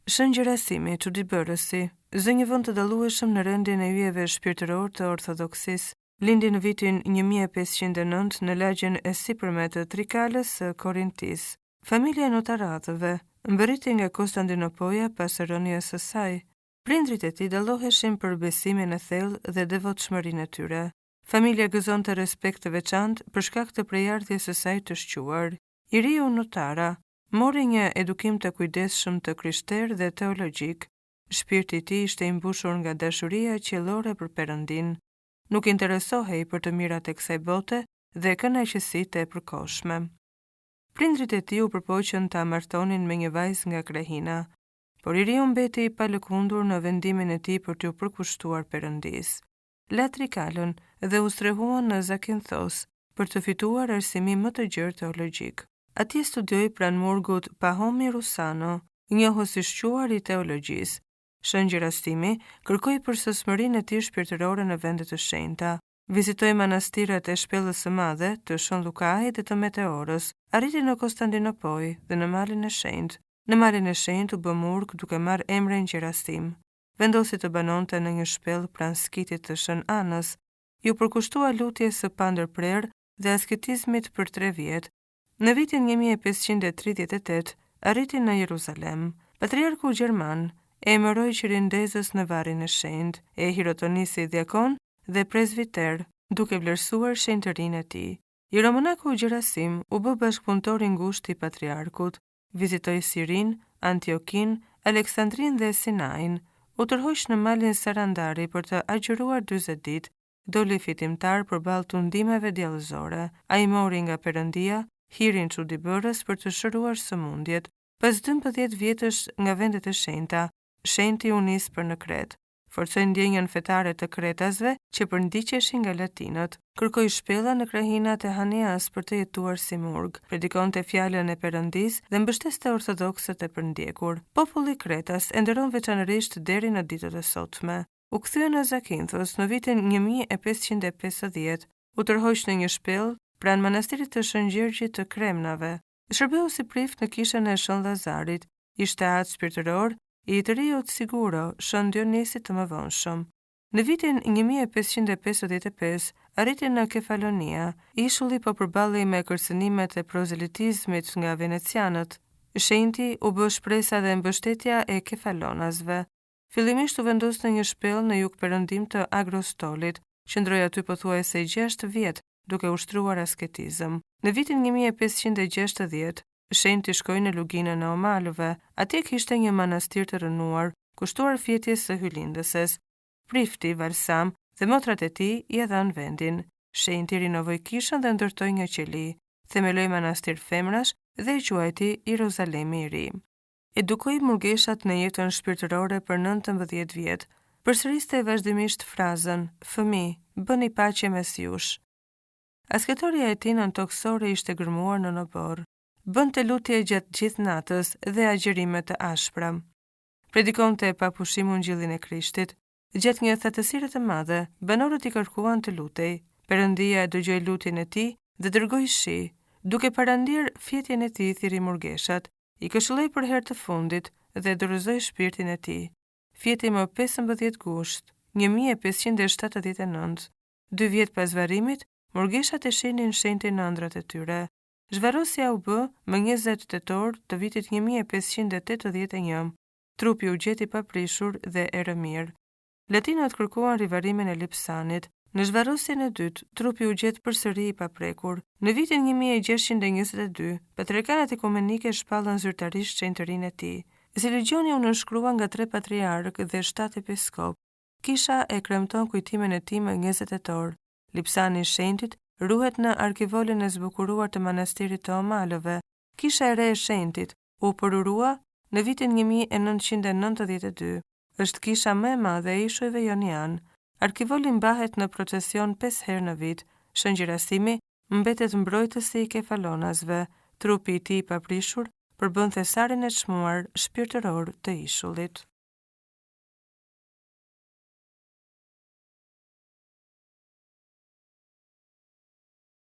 Shëngjërasimi, çuditbërësi, zë një vend të dallueshëm në rendin e yjeve shpirtëror të ortodoksisë. Lindi në vitin 1509 në lagjen e sipërme të Trikalës së Korintis. Familja e notaratëve mbërriti nga Konstantinopoja pas rënies së saj. Prindrit e tij dalloheshin për besimin e thellë dhe devotshmërinë e tyre. Familja gëzonte respekt të veçantë për shkak të prejardhjes së saj të shquar. I riu notara mori një edukim të kujdesshëm të krishterë dhe teologjik. Shpirti i tij ishte i mbushur nga dashuria qiellore për Perëndin. Nuk interesohej për të mirat e kësaj bote dhe kënaqësitë e përkohshme. Prindrit e tij u përpoqën ta martonin me një vajzë nga Krahina, por i riu mbeti i palëkundur në vendimin e tij për t'u përkushtuar Perëndisë. La Trikalën dhe u strehuan në Zakinthos për të fituar arsimim më të gjerë teologjik. Atje studioi pranë Murgut Pahomi Rusano, njohës i shquar i teologjisë. Shëngjërastimi kërkoi përsosmërinë e tij shpirtërore në vende të shenjta. Vizitoi manastirat e Shpellës së Madhe, të Shën Lukait dhe të Meteorës, arriti në Konstantinopoj dhe në Malin e Shenjtë. Në Malin e Shenjtë u bë Murg duke marrë emrin Gjerasim. Vendosi të banonte në një shpellë pranë skitit të Shën Anës. Ju përkushtua lutjes së pandërprerë dhe asketizmit për 3 vjet. Në vitin 1538 arriti në Jeruzalem. Patriarku gjerman e emëroi qirindezës në Varrin e Shenjtë, e hirotonisi diakon dhe presbiter, duke vlerësuar shenjtërinë e tij. Jeromonaku Gjerasim u bë bashkëpunëtor i ngushtë i patriarkut, vizitoi Sirin, Antiokin, Aleksandrin dhe Sinain. U tërhoq në malin Sarandari për të agjëruar 40 ditë, doli fitimtar përballë tundimeve djallëzore. Ai mori nga Perëndia hirin çuditbërës për të shëruar sëmundjet. Pas 12 vjetësh nga vendet e shenjta, shenjti u nis për në Kret. Forcoi ndjenjën fetare të kretasve që përndiqeshin nga latinët. Kërkoi shpella në krahinat e Hanias për të jetuar si murg. Predikonte fjalën e Perëndisë dhe mbështeste ortodoksët e përndjekur. Populli Kretas e nderon veçanërisht deri në ditët e sotme. U kthye në Zakinthos në vitin 1550. U tërhoq në një shpellë pranë manastirit të Shën Gjergjit të Kremnave. Shërbeu si prift në kishën e Shën Llazarit. Ishte atë shpirtëror i të riut Siguro, Shën Dionisit të mëvonshëm. Në vitin 1555 arriti në Kefalonia. Ishulli po përballej me kërcënimet e prozelitizmit nga venecianët. Shenjti u bë shpresa dhe mbështetja e kefalonasve. Fillimisht u vendos në një shpellë në jug perëndim të Agrostolit, qëndroi aty pothuajse 6 vjet, duke ushtruar asketizëm. Në vitin 1560, shenjti shkoi në luginën e Omalëve. Atje kishte një manastir të rënuar, kushtuar fjetjes së hylindëses. Prifti, Valsam dhe motrat e tij i dhanë vendin. Shenjti rinovoi kishën dhe ndërtoi një qeli. Themeloi manastir femrash dhe i quajti Jeruzalemi i ri. Edukoi murgeshat në jetën shpirtërore për 19 vjet. Përsëriste vazhdimisht frazën: "Fëmijë, bëni paqe mes jush." Asketoria e tij nëntoksore ishte gërmuar në obor. Bënte lutje gjatë gjithë natës dhe agjërime të ashpra. Predikonte pa pushim ungjillin e Krishtit. Gjatë një thatësire të madhe, banorët i kërkuan të lutej. Perëndia e dëgjoi lutjen e tij dhe dërgoi shi. Duke parandir fjetjen e tij, thiri murgeshat, i këshilloi për herë të fundit dhe dorëzoi shpirtin e tij. Fjeti më 15 gusht, 1579. 2 vjet pas varrimit, murgeshat e shihnin shenjtin në ëndrat e tyre. Zhvarrosja u bë më 20 tetor të vitit 1581. Trupi u gjeti pa prishur dhe e rëmir. Latinët kërkuan rivarimin e Lipsanit. Në zhvarrosjen e dytë, trupi u gjet përsëri i paprekur. Në vitin 1622, patriarkanat ekumenike shpallën zyrtarisht shenjtërinë e tij. Si legjoni u nënshkrua nga 3 patriarkë dhe 7 episkop. Kisha e kremton kujtimin e tij më 20 tetor. Lipsani i shenjtit ruhet në arkivolën e zbukuruar të manastirit të Omalëve. Kisha e re e shenjtit u përurua në vitin 1992. Është kisha më e madhe e ishujve jonian. Arkivoli mbahet në procesion 5 herë në vit. Shëngjërasimi mbetet mbrojtësi i kefalonasve. Trupi i tij i paprishur përbën thesarin e çmuar shpirtëror të ishullit.